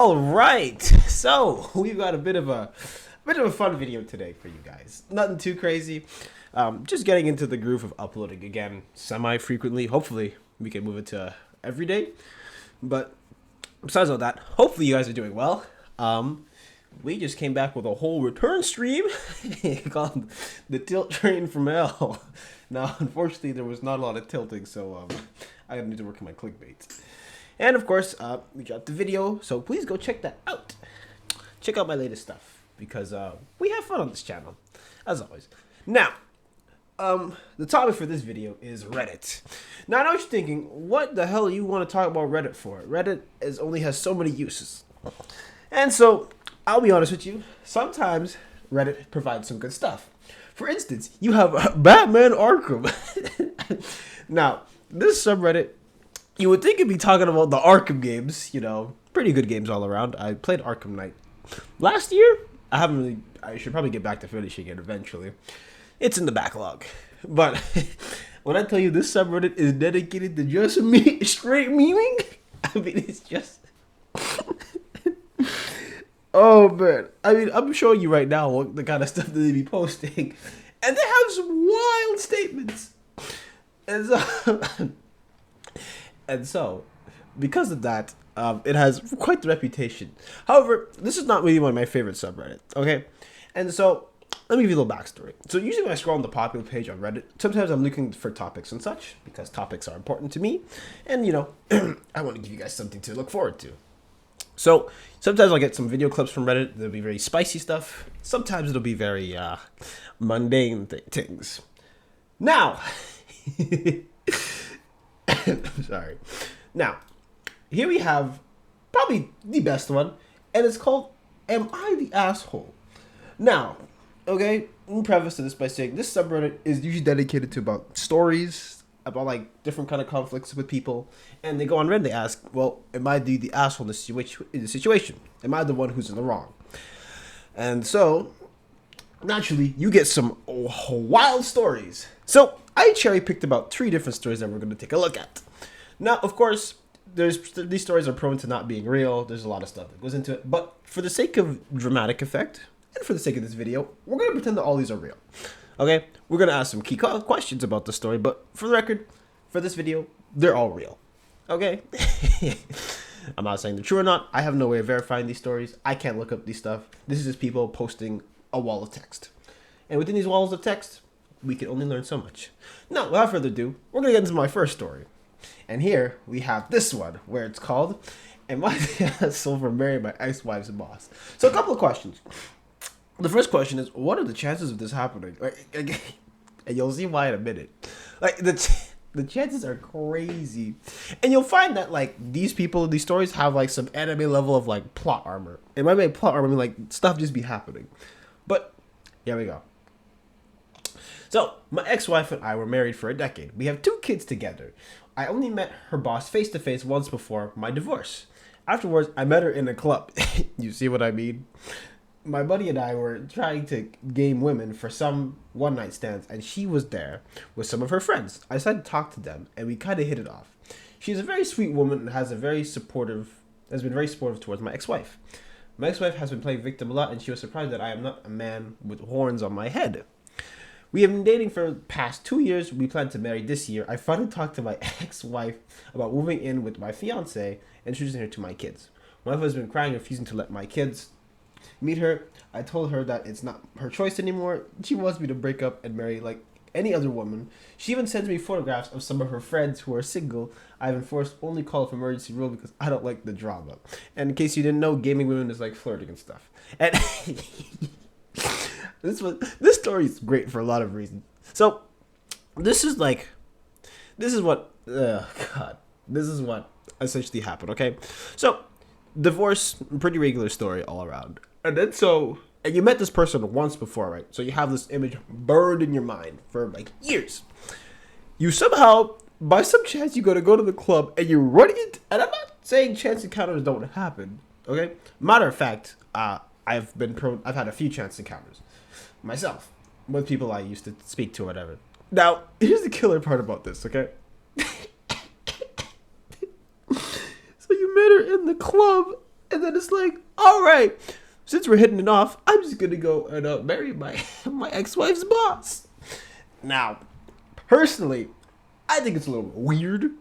All right, so we've got a bit of a fun video today for you guys. Nothing too crazy. Just getting into the groove of uploading again semi-frequently. Hopefully, we can move it to every day. But besides all that, hopefully you guys are doing well. We just came back with a whole return stream called the Tilt Train from Hell. Now, unfortunately, there was not a lot of tilting, so I need to work on my clickbait. And of course, we got the video, so please go check that out. Check out my latest stuff, because we have fun on this channel, as always. Now, the topic for this video is Reddit. Now, I know what you're thinking, what the hell you want to talk about Reddit for? Reddit only has so many uses. And so, I'll be honest with you, sometimes Reddit provides some good stuff. For instance, you have Batman Arkham. Now, this subreddit, you would think it'd be talking about the Arkham games, pretty good games all around. I played Arkham Knight last year. I should probably get back to finishing it eventually. It's in the backlog. But when I tell you this subreddit is dedicated to just straight memeing, I mean, it's just... Oh, man. I mean, I'm showing you right now what the kind of stuff that they be posting. And they have some wild statements. And so... And so, because of that, it has quite the reputation. However, this is not really one of my favorite subreddits, okay? And so, let me give you a little backstory. So usually when I scroll on the popular page on Reddit, sometimes I'm looking for topics and such, because topics are important to me. And, I want to give you guys something to look forward to. So, sometimes I'll get some video clips from Reddit. There'll be very spicy stuff. Sometimes it'll be very mundane things. Now... Sorry. Now, here we have probably the best one, and it's called Am I the Asshole? Now, okay, let me preface this by saying this subreddit is usually dedicated to about stories, about like different kind of conflicts with people, and they go on Reddit, they ask, well, am I the asshole in the situation? Am I the one who's in the wrong? And so, naturally, you get some wild stories. So, I cherry-picked about 3 different stories that we're going to take a look at. Now, of course, these stories are prone to not being real. There's a lot of stuff that goes into it. But for the sake of dramatic effect, and for the sake of this video, we're going to pretend that all these are real. Okay? We're going to ask some key questions about the story. But for the record, for this video, they're all real. Okay? I'm not saying they're true or not. I have no way of verifying these stories. I can't look up these stuff. This is just people posting a wall of text. And within these walls of text, we can only learn so much. Now, without further ado, we're going to get into my first story. And here we have this one, where it's called, Am I the Asshole for Marrying My Ex-Wife's Boss? So a couple of questions. The first question is, what are the chances of this happening? And you'll see why in a minute. The chances are crazy. And you'll find that, these people in these stories have, some anime level of, plot armor. And when I mean plot armor, I mean, stuff just be happening. But, here we go. So, my ex-wife and I were married for a decade. We have 2 kids together. I only met her boss face-to-face once before my divorce. Afterwards, I met her in a club. You see what I mean? My buddy and I were trying to game women for some one-night stands, and she was there with some of her friends. I decided to talk to them, and we kind of hit it off. She's a very sweet woman and has been very supportive towards my ex-wife. My ex-wife has been playing victim a lot, and she was surprised that I am not a man with horns on my head. We have been dating for the past 2 years. We plan to marry this year. I finally talked to my ex-wife about moving in with my fiance and introducing her to my kids. My wife has been crying, refusing to let my kids meet her. I told her that it's not her choice anymore. She wants me to break up and marry like any other woman. She even sends me photographs of some of her friends who are single. I've enforced only call of emergency rule because I don't like the drama. And in case you didn't know, gaming women is like flirting and stuff. And... This story is great for a lot of reasons. So, this is what essentially happened, okay? So, divorce, pretty regular story all around. And you met this person once before, right? So you have this image burned in your mind for years. You somehow, by some chance, you go to the club and you run it. And I'm not saying chance encounters don't happen, okay? Matter of fact, I've had a few chance encounters myself with people I used to speak to or whatever. Now, here's the killer part about this, okay? So you met her in the club And then it's like, all right, since we're hitting it off, I'm just gonna go and marry my my ex-wife's boss. Now, personally, I think it's a little weird.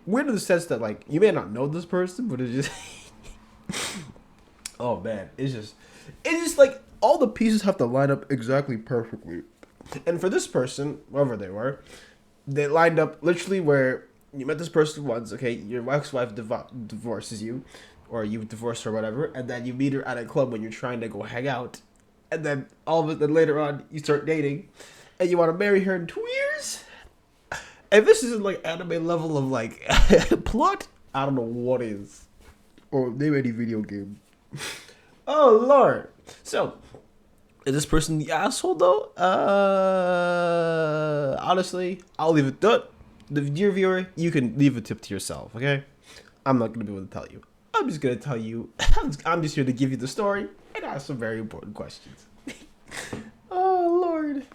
Weird in the sense that like you may not know this person, but it's just oh man, it's just like all the pieces have to line up exactly perfectly. And for this person, whoever they were, they lined up literally where you met this person once, okay, your ex-wife divorces you, or you divorce her or whatever, and then you meet her at a club when you're trying to go hang out, and then all of it, then later on you start dating, and you want to marry her in 2 years. And this isn't like anime level of like plot. I don't know what is, or maybe any video game. Oh lord. So is this person the asshole though? Honestly, I'll leave it. The dear viewer, you can leave a tip to yourself, okay? I'm not gonna be able to tell you. I'm just gonna tell you. I'm just here to give you the story and ask some very important questions. Oh lord,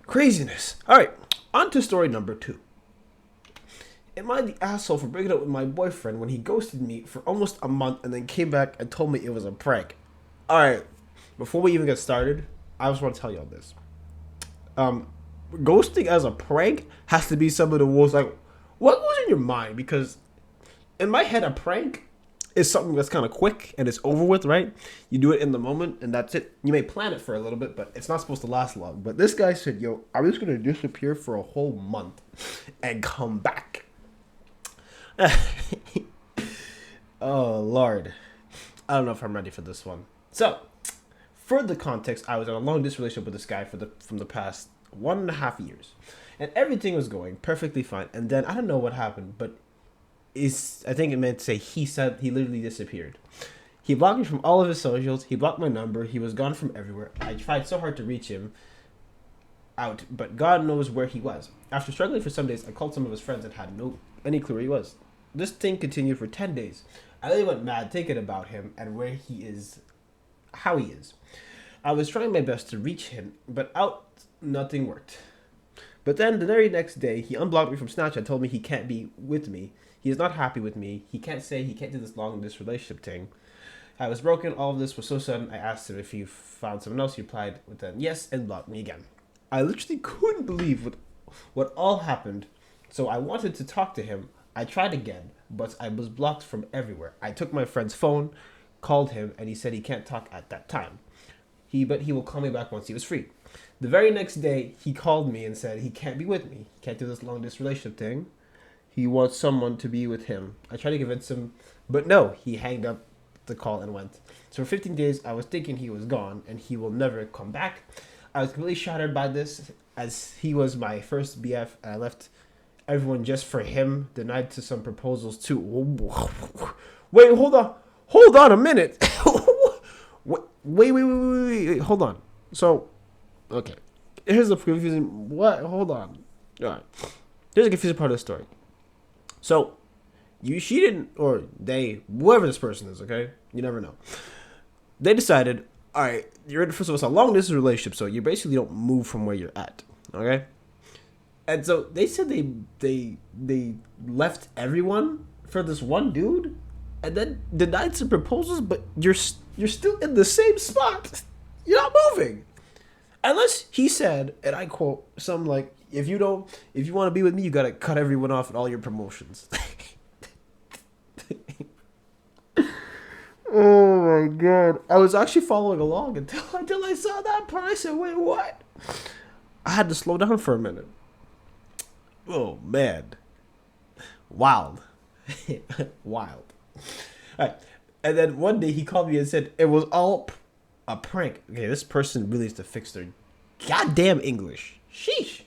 craziness. All right, on to story number 2. Am I the asshole for breaking up with my boyfriend when he ghosted me for almost a month and then came back and told me it was a prank? All right, before we even get started, I just want to tell you all this. Ghosting as a prank has to be some of the most like, what goes in your mind? Because in my head, a prank is something that's kind of quick and it's over with, right? You do it in the moment and that's it. You may plan it for a little bit, but it's not supposed to last long. But this guy said, yo, I'm just going to disappear for a whole month and come back. Oh, Lord. I don't know if I'm ready for this one. So, for the context, I was in a long distance relationship with this guy from the past 1.5 years. And everything was going perfectly fine. And then, I don't know what happened, but I think it meant to say he said he literally disappeared. He blocked me from all of his socials. He blocked my number. He was gone from everywhere. I tried so hard to reach him out, but God knows where he was. After struggling for some days, I called some of his friends and had any clue where he was. This thing continued for 10 days. I really went mad thinking about him and where he is, how he is. I was trying my best to reach him, but nothing worked. But then the very next day, he unblocked me from Snapchat and told me he can't be with me. He is not happy with me. He can't do this long this relationship thing. I was broken. All of this was so sudden. I asked him if he found someone else. He replied with a yes and blocked me again. I literally couldn't believe what all happened. So I wanted to talk to him. I tried again, but I was blocked from everywhere. I took my friend's phone, called him, and he said he can't talk at that time. But he will call me back once he was free. The very next day, he called me and said he can't be with me. He can't do this long distance relationship thing. He wants someone to be with him. I tried to convince him, but no, he hanged up the call and went. So for 15 days, I was thinking he was gone and he will never come back. I was completely shattered by this, as he was my first BF, and I left everyone just for him, denied to some proposals too. Wait, hold on a minute. wait, hold on. So, okay, here's the confusing, hold on. All right, here's a confusing part of the story. So, she didn't, or they, whoever this person is, okay? You never know. They decided, all right, you're in, first of all, it's a long distance relationship, so you basically don't move from where you're at, okay? And so they said they left everyone for this one dude, and then denied some proposals, but you're still in the same spot. You're not moving, unless he said, and I quote, something like, if you want to be with me, you gotta cut everyone off and all your promotions. Oh my god! I was actually following along until I saw that part. I said, "Wait, what?" I had to slow down for a minute. Oh man, wild, wild. All right. And then one day he called me and said it was all a prank. Okay, this person really needs to fix their goddamn English. Sheesh.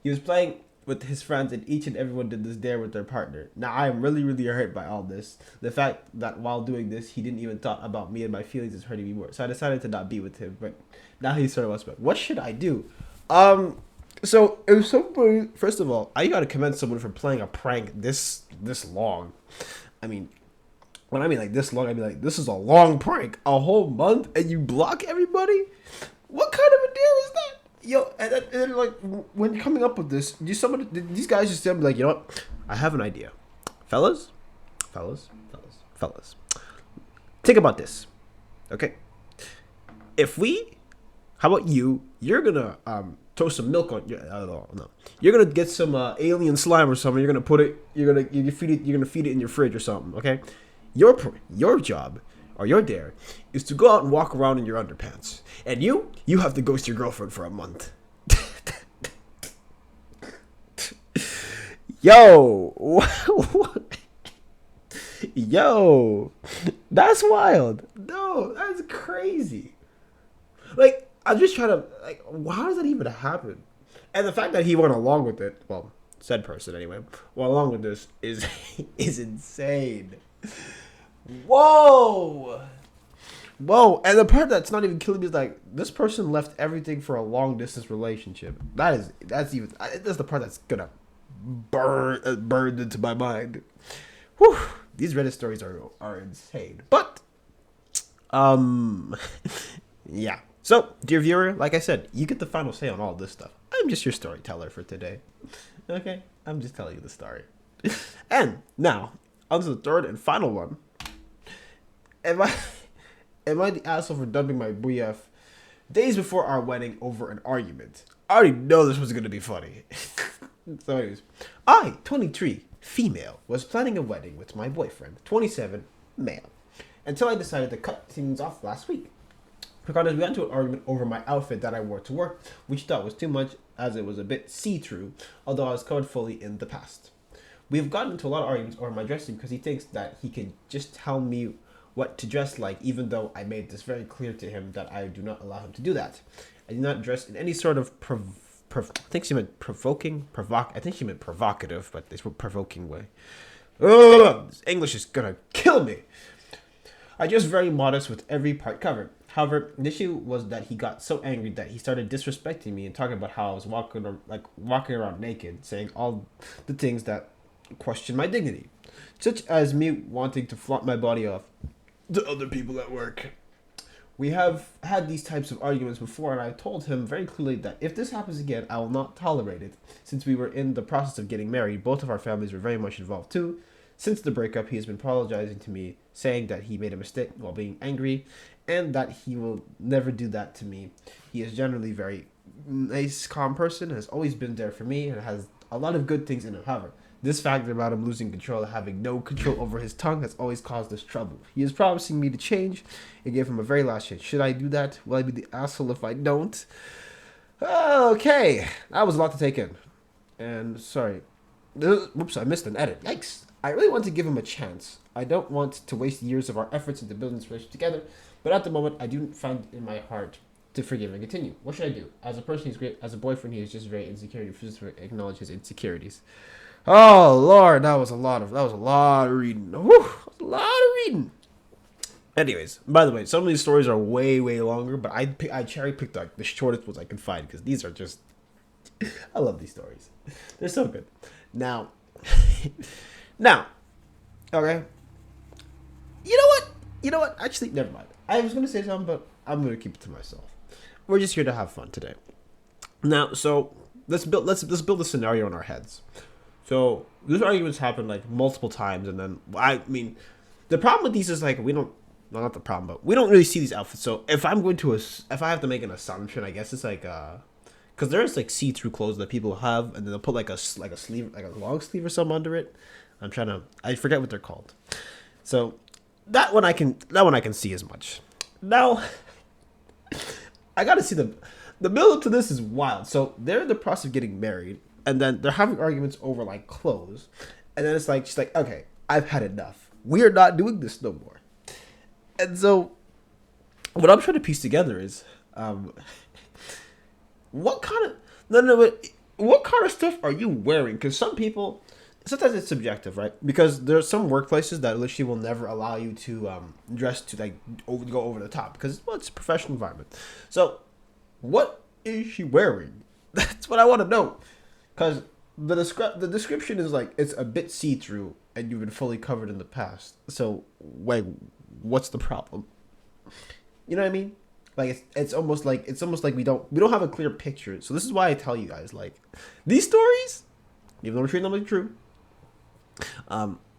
He was playing with his friends and each and everyone did this dare with their partner. Now I am really, really hurt by all this. The fact that while doing this, he didn't even thought about me and my feelings is hurting me more. So I decided to not be with him. But now he's sort of suspect. What should I do? So if somebody, first of all, I gotta commend someone for playing a prank this long. I mean, when I mean like this long, I mean like this is a long prank, a whole month, and you block everybody. What kind of a deal is that? Yo, and like when coming up with this, did these guys just tell me like, you know what? I have an idea, fellas. Think about this, okay? If we, how about you're gonna throw some milk on your, no, you're gonna get some alien slime or something. You're gonna put it, you're gonna feed it in your fridge or something, okay? Your job or your dare is to go out and walk around in your underpants, and you have to ghost your girlfriend for a month. Yo, yo, that's wild. No, that's crazy. Like, I'm just trying to, like, how does that even happen? And the fact that he went along with it, well, said person anyway, went along with this is is insane. Whoa, whoa! And the part that's not even killing me is like this person left everything for a long distance relationship. That's the part that's gonna burned into my mind. Whew, these Reddit stories are insane. But yeah. So, dear viewer, like I said, you get the final say on all this stuff. I'm just your storyteller for today. Okay? I'm just telling you the story. And now, on to the third and final one. Am I the asshole for dumping my BF days before our wedding over an argument? I already know this was gonna be funny. So anyways, I, 23, female, was planning a wedding with my boyfriend, 27, male, until I decided to cut things off last week. Regardless, we got into an argument over my outfit that I wore to work, which he thought was too much as it was a bit see-through, although I was covered fully in the past. We have gotten into a lot of arguments over my dressing because he thinks that he can just tell me what to dress like, even though I made this very clear to him that I do not allow him to do that. I do not dress in any sort of I think she meant I think she meant provocative, but it's a provoking way. This English is gonna kill me. I dress very modest with every part covered. However, the issue was that he got so angry that he started disrespecting me and talking about how I was walking around naked, saying all the things that question my dignity, such as me wanting to flaunt my body off to other people at work. We have had these types of arguments before, and I told him very clearly that if this happens again, I will not tolerate it. Since we were in the process of getting married, both of our families were very much involved too. Since the breakup, he has been apologizing to me, saying that he made a mistake while being angry, and that he will never do that to me. He is generally very nice, calm person, has always been there for me, and has a lot of good things in him. However, this factor about him losing control, having no control over his tongue, has always caused us trouble. He is promising me to change and gave him a very last chance. Should I do that? Will I be the asshole if I don't? Okay, that was a lot to take in. And sorry. Whoops, I missed an edit. Yikes. I really want to give him a chance. I don't want to waste years of our efforts into building this relationship together, but at the moment, I do find it in my heart to forgive and continue. What should I do? As a person, he's great. As a boyfriend, he is just very insecure. He refuses to acknowledge his insecurities. Oh Lord, that was a lot of reading. Whew, a lot of reading. Anyways, by the way, some of these stories are way longer, but I cherry picked like the shortest ones I could find because these are just I love these stories. They're so good. Now, okay. You know what? Actually, never mind. I was gonna say something, but I'm gonna keep it to myself. We're just here to have fun today. Now, so let's build a scenario in our heads. So these arguments happen like multiple times, and then the problem with these is like not the problem, but we don't really see these outfits. So if I have to make an assumption, I guess it's like because there's like see-through clothes that people have, and then they'll put like a sleeve, like a long sleeve or something under it. I forget what they're called. So that one I can see as much. Now I gotta see the build up to this is wild. So they're in the process of getting married, and then they're having arguments over like clothes, and then it's like she's like, okay, I've had enough. We are not doing this no more. And so what I'm trying to piece together is what kind of stuff are you wearing? Because some people, sometimes it's subjective, right? Because there's some workplaces that literally will never allow you to dress to like go over the top because it's a professional environment. So what is she wearing? That's what I want to know. Because the description is like it's a bit see-through and you've been fully covered in the past. So wait, what's the problem? You know what I mean? Like it's almost like we don't have a clear picture. So this is why I tell you guys, like, these stories, even though we're treating them like true,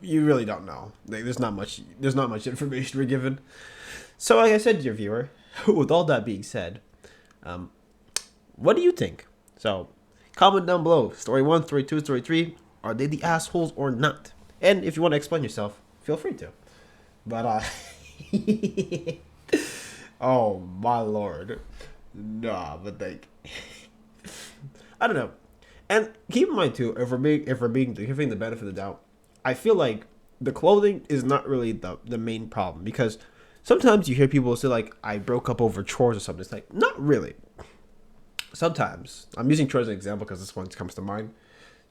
you really don't know. Like, there's not much information we're given. So like I said, dear viewer, with all that being said, what do you think? So comment down below. Story 1, story 2, story 3. Are they the assholes or not? And if you want to explain yourself, feel free to. But oh my lord. Nah, but like I don't know. And keep in mind too, if we're giving the benefit of the doubt, I feel like the clothing is not really the main problem, because sometimes you hear people say like, I broke up over chores or something. It's like, not really. Sometimes, I'm using chores as an example because this one comes to mind.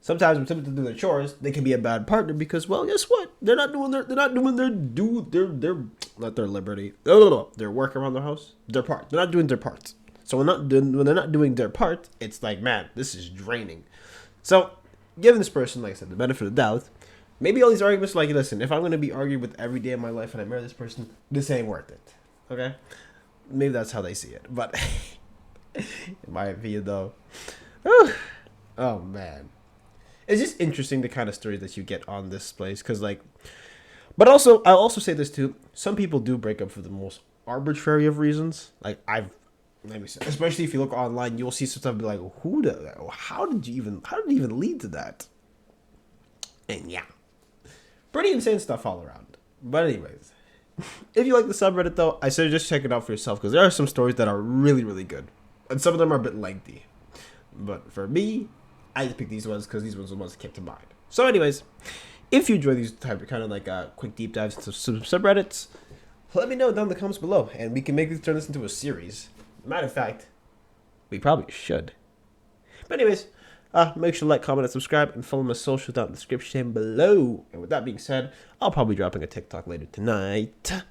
Sometimes when somebody do their chores, they can be a bad partner because, well, guess what? They're not doing their not their liberty. No. Their work around the house, their part. They're not doing their parts. So when they're not doing their part, it's like, man, this is draining. So giving this person, like I said, the benefit of the doubt, maybe all these arguments, like, listen, if I'm going to be arguing with every day of my life and I marry this person, this ain't worth it. Okay? Maybe that's how they see it. But in my opinion, though, oh, man. It's just interesting the kind of stories that you get on this place. Because, like, but also, I'll also say this, too. Some people do break up for the most arbitrary of reasons. Like, let me say, especially if you look online, you'll see some stuff be like, how did it even lead to that? And yeah, pretty insane stuff all around. But anyways, if you like the subreddit though, I suggest check it out for yourself, because there are some stories that are really, really good. And some of them are a bit lengthy. But for me, I just picked these ones because these ones are the ones that came to mind. So anyways, if you enjoy these type of kind of like quick deep dives into some subreddits, let me know down in the comments below, and we can maybe turn this into a series. Matter of fact, we probably should. But anyways, make sure to like, comment, and subscribe, and follow my socials down in the description below. And with that being said, I'll probably be dropping a TikTok later tonight.